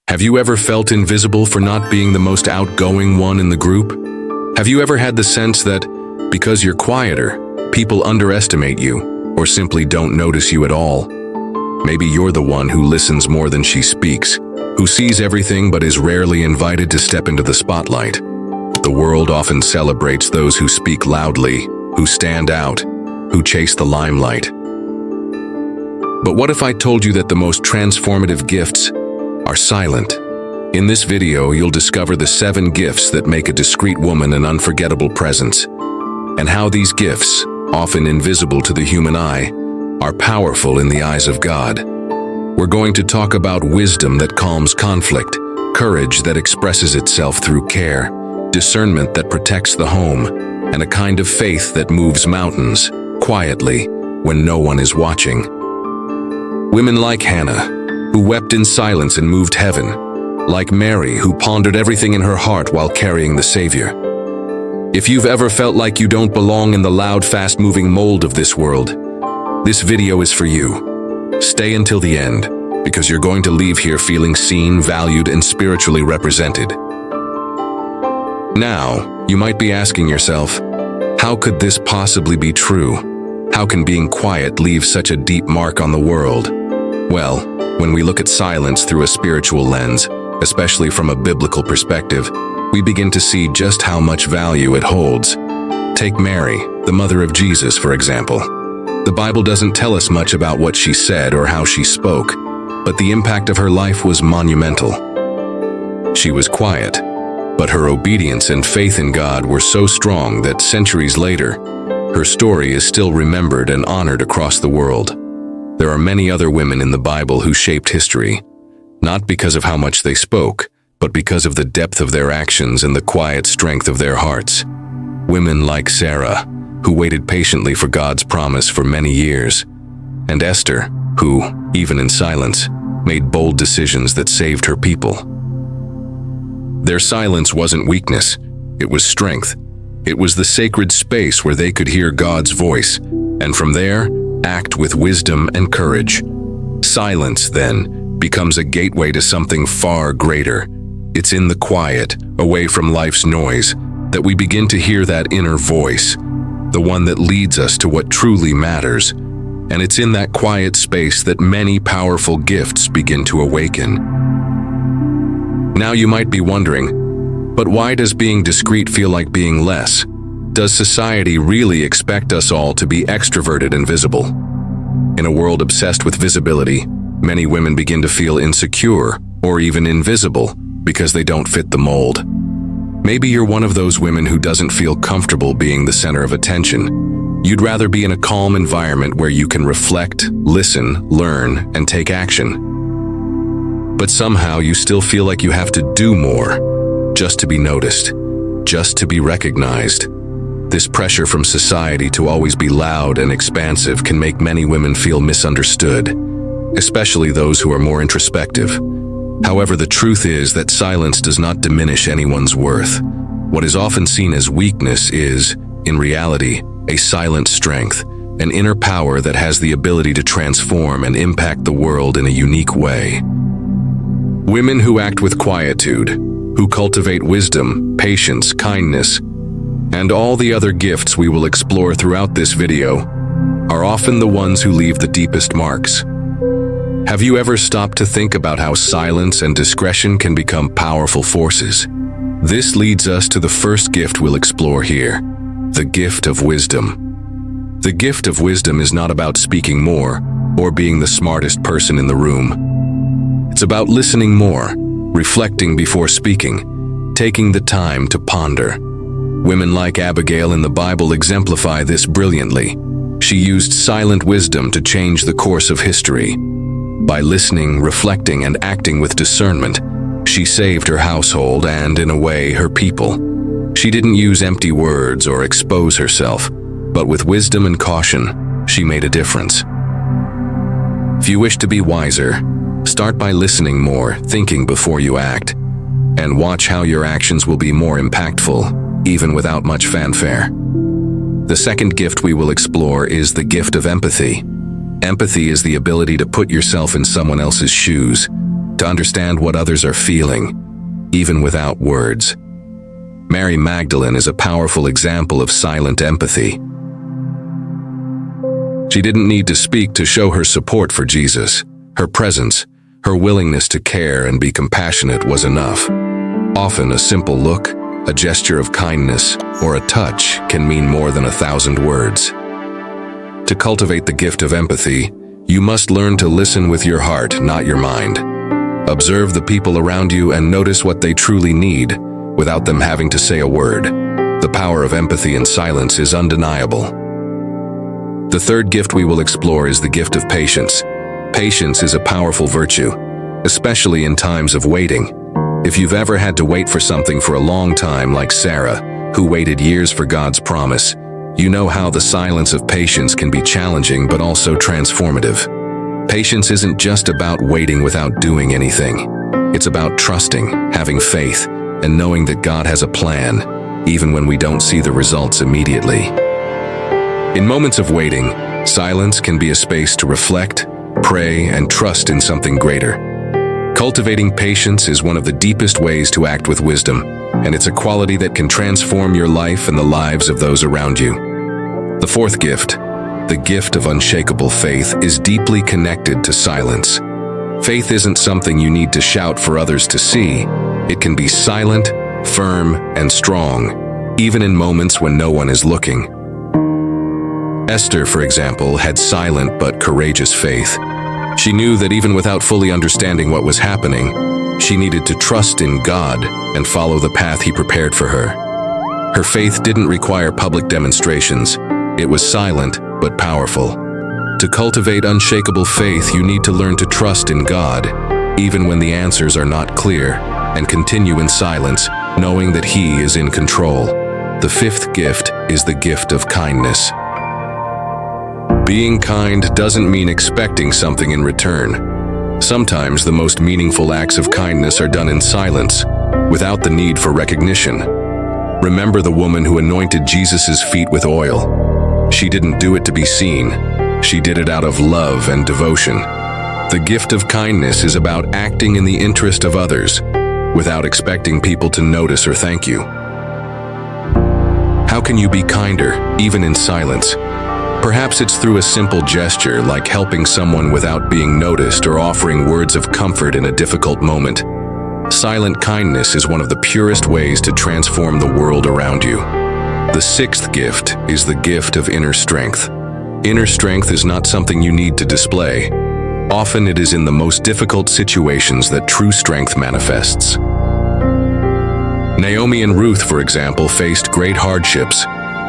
Have you ever felt invisible for not being the most outgoing one in the group? Have you ever had the sense that, because you're quieter, people underestimate you or simply don't notice you at all? Maybe you're the one who listens more than she speaks, who sees everything but is rarely invited to step into the spotlight. The world often celebrates those who speak loudly, who stand out, who chase the limelight. But what if I told you that the most transformative gifts are silent? In this video, you'll discover the 7 gifts that make a discreet woman an unforgettable presence, and how these gifts, often invisible to the human eye, are powerful in the eyes of God. We're going to talk about wisdom that calms conflict, courage that expresses itself through care, discernment that protects the home, and a kind of faith that moves mountains, quietly, when no one is watching. Women like Hannah, who wept in silence and moved heaven, like Mary, who pondered everything in her heart while carrying the Savior. If you've ever felt like you don't belong in the loud, fast-moving mold of this world, this video is for you. Stay until the end, because you're going to leave here feeling seen, valued, and spiritually represented. Now, you might be asking yourself, how could this possibly be true? How can being quiet leave such a deep mark on the world? Well, when we look at silence through a spiritual lens, especially from a biblical perspective, we begin to see just how much value it holds. Take Mary, the mother of Jesus, for example. The Bible doesn't tell us much about what she said or how she spoke, but the impact of her life was monumental. She was quiet, but her obedience and faith in God were so strong that centuries later, her story is still remembered and honored across the world. There are many other women in the Bible who shaped history, not because of how much they spoke, but because of the depth of their actions and the quiet strength of their hearts. Women like Sarah, who waited patiently for God's promise for many years, and Esther, who, even in silence, made bold decisions that saved her people. Their silence wasn't weakness, it was strength. It was the sacred space where they could hear God's voice, and from there, act with wisdom and courage. Silence, then, becomes a gateway to something far greater. It's in the quiet, away from life's noise, that we begin to hear that inner voice, the one that leads us to what truly matters. And it's in that quiet space that many powerful gifts begin to awaken. Now you might be wondering, but why does being discreet feel like being less? Does society really expect us all to be extroverted and visible? In a world obsessed with visibility, many women begin to feel insecure or even invisible because they don't fit the mold. Maybe you're one of those women who doesn't feel comfortable being the center of attention. You'd rather be in a calm environment where you can reflect, listen, learn, and take action. But somehow you still feel like you have to do more, just to be noticed, just to be recognized. This pressure from society to always be loud and expansive can make many women feel misunderstood, especially those who are more introspective. However, the truth is that silence does not diminish anyone's worth. What is often seen as weakness is, in reality, a silent strength, an inner power that has the ability to transform and impact the world in a unique way. Women who act with quietude, who cultivate wisdom, patience, kindness, and all the other gifts we will explore throughout this video, are often the ones who leave the deepest marks. Have you ever stopped to think about how silence and discretion can become powerful forces? This leads us to the first gift we'll explore here, the gift of wisdom. The gift of wisdom is not about speaking more or being the smartest person in the room. It's about listening more, reflecting before speaking, taking the time to ponder. Women like Abigail in the Bible exemplify this brilliantly. She used silent wisdom to change the course of history. By listening, reflecting, and acting with discernment, she saved her household and, in a way, her people. She didn't use empty words or expose herself, but with wisdom and caution, she made a difference. If you wish to be wiser, start by listening more, thinking before you act, and watch how your actions will be more impactful, even without much fanfare. The second gift we will explore is the gift of empathy. Empathy is the ability to put yourself in someone else's shoes, to understand what others are feeling, even without words. Mary Magdalene is a powerful example of silent empathy. She didn't need to speak to show her support for Jesus. Her presence, her willingness to care and be compassionate was enough. Often a simple look, a gesture of kindness, or a touch can mean more than 1,000 words. To cultivate the gift of empathy, you must learn to listen with your heart, not your mind. Observe the people around you and notice what they truly need, without them having to say a word. The power of empathy in silence is undeniable. The third gift we will explore is the gift of patience. Patience is a powerful virtue, especially in times of waiting. If you've ever had to wait for something for a long time, like Sarah, who waited years for God's promise, you know how the silence of patience can be challenging but also transformative. Patience isn't just about waiting without doing anything. It's about trusting, having faith, and knowing that God has a plan, even when we don't see the results immediately. In moments of waiting, silence can be a space to reflect, pray, and trust in something greater. Cultivating patience is one of the deepest ways to act with wisdom, and it's a quality that can transform your life and the lives of those around you. The fourth gift, the gift of unshakable faith, is deeply connected to silence. Faith isn't something you need to shout for others to see. It can be silent, firm, and strong, even in moments when no one is looking. Esther, for example, had silent but courageous faith. She knew that even without fully understanding what was happening, she needed to trust in God and follow the path He prepared for her. Her faith didn't require public demonstrations. It was silent but powerful. To cultivate unshakable faith, you need to learn to trust in God, even when the answers are not clear, and continue in silence, knowing that He is in control. The fifth gift is the gift of kindness. Being kind doesn't mean expecting something in return. Sometimes the most meaningful acts of kindness are done in silence, without the need for recognition. Remember the woman who anointed Jesus' feet with oil. She didn't do it to be seen. She did it out of love and devotion. The gift of kindness is about acting in the interest of others, without expecting people to notice or thank you. How can you be kinder, even in silence? Perhaps it's through a simple gesture, like helping someone without being noticed or offering words of comfort in a difficult moment. Silent kindness is one of the purest ways to transform the world around you. The sixth gift is the gift of inner strength. Inner strength is not something you need to display. Often it is in the most difficult situations that true strength manifests. Naomi and Ruth, for example, faced great hardships,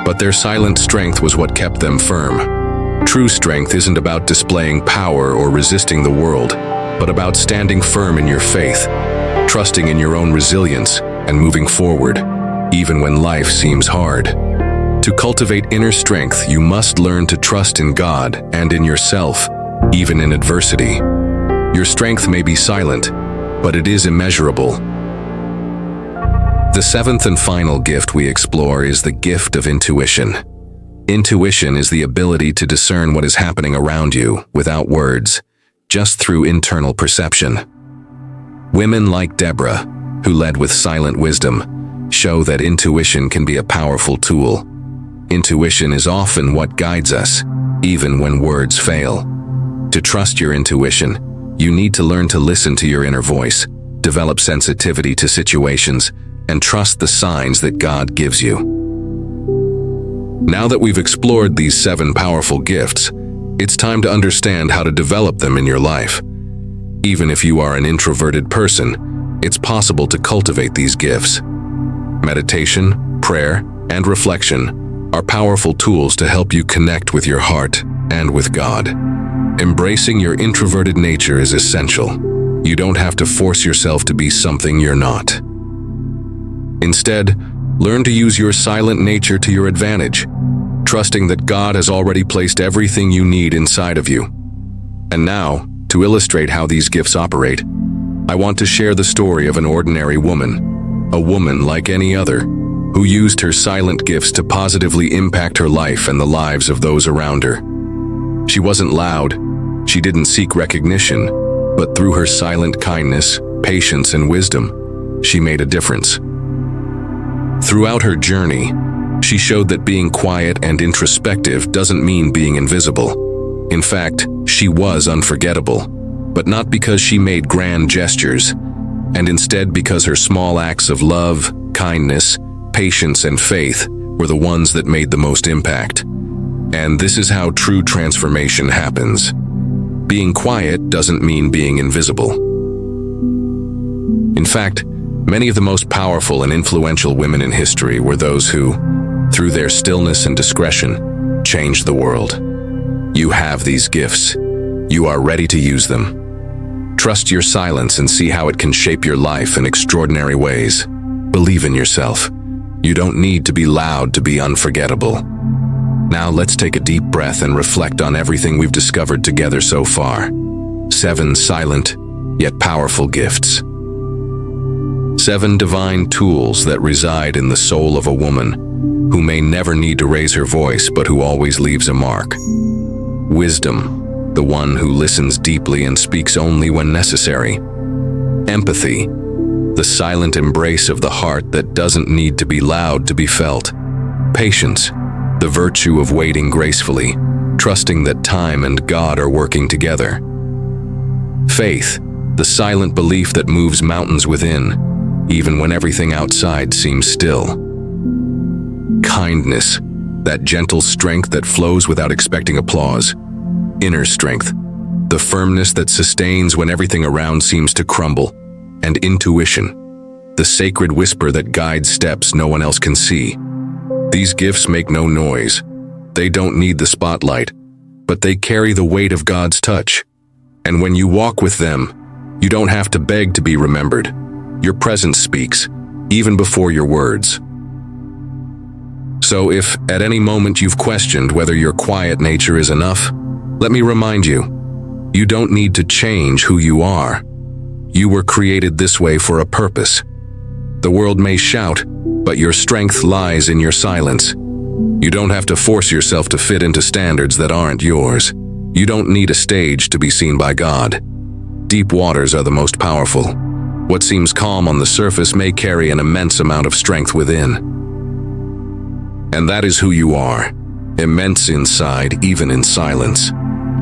but their silent strength was what kept them firm. True strength isn't about displaying power or resisting the world, but about standing firm in your faith, trusting in your own resilience, and moving forward, even when life seems hard. To cultivate inner strength, you must learn to trust in God and in yourself, even in adversity. Your strength may be silent, but it is immeasurable. The seventh and final gift we explore is the gift of intuition. Intuition is the ability to discern what is happening around you without words, just through internal perception. Women like Deborah, who led with silent wisdom, show that intuition can be a powerful tool. Intuition is often what guides us, even when words fail. To trust your intuition, you need to learn to listen to your inner voice, develop sensitivity to situations, and trust the signs that God gives you. Now that we've explored these 7 powerful gifts, it's time to understand how to develop them in your life. Even if you are an introverted person, it's possible to cultivate these gifts. Meditation, prayer, and reflection are powerful tools to help you connect with your heart and with God. Embracing your introverted nature is essential. You don't have to force yourself to be something you're not. Instead, learn to use your silent nature to your advantage, trusting that God has already placed everything you need inside of you. And now, to illustrate how these gifts operate, I want to share the story of an ordinary woman, a woman like any other, who used her silent gifts to positively impact her life and the lives of those around her. She wasn't loud, she didn't seek recognition, But through her silent kindness, patience, and wisdom, she made a difference. Throughout her journey, she showed that being quiet and introspective doesn't mean being invisible. In fact, she was unforgettable, but not because she made grand gestures, and instead because her small acts of love, kindness, patience, and faith were the ones that made the most impact. And this is how true transformation happens. Being quiet doesn't mean being invisible. In fact, many of the most powerful and influential women in history were those who, through their stillness and discretion, changed the world. You have these gifts. You are ready to use them. Trust your silence and see how it can shape your life in extraordinary ways. Believe in yourself. You don't need to be loud to be unforgettable. Now let's take a deep breath and reflect on everything we've discovered together so far. 7 silent, yet powerful gifts. 7 divine tools that reside in the soul of a woman who may never need to raise her voice but who always leaves a mark. Wisdom, the one who listens deeply and speaks only when necessary. Empathy, the silent embrace of the heart that doesn't need to be loud to be felt. Patience, the virtue of waiting gracefully, trusting that time and God are working together. Faith, the silent belief that moves mountains within, even when everything outside seems still. Kindness, that gentle strength that flows without expecting applause. Inner strength, the firmness that sustains when everything around seems to crumble. And intuition, the sacred whisper that guides steps no one else can see. These gifts make no noise. They don't need the spotlight, but they carry the weight of God's touch. And when you walk with them, you don't have to beg to be remembered. Your presence speaks, even before your words. So if at any moment you've questioned whether your quiet nature is enough, let me remind you, you don't need to change who you are. You were created this way for a purpose. The world may shout, but your strength lies in your silence. You don't have to force yourself to fit into standards that aren't yours. You don't need a stage to be seen by God. Deep waters are the most powerful. What seems calm on the surface may carry an immense amount of strength within. And that is who you are, immense inside, even in silence.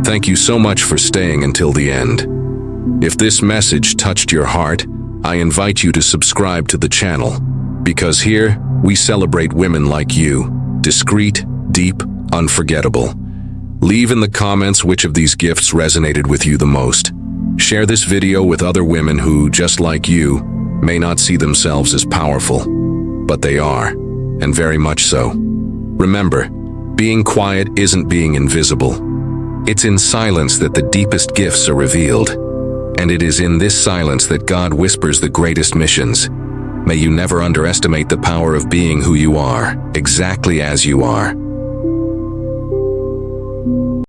Thank you so much for staying until the end. If this message touched your heart, I invite you to subscribe to the channel, because here we celebrate women like you, discreet, deep, unforgettable. Leave in the comments which of these gifts resonated with you the most. Share this video with other women who, just like you, may not see themselves as powerful, but they are, and very much so. Remember, being quiet isn't being invisible. It's in silence that the deepest gifts are revealed. And it is in this silence that God whispers the greatest missions. May you never underestimate the power of being who you are, exactly as you are.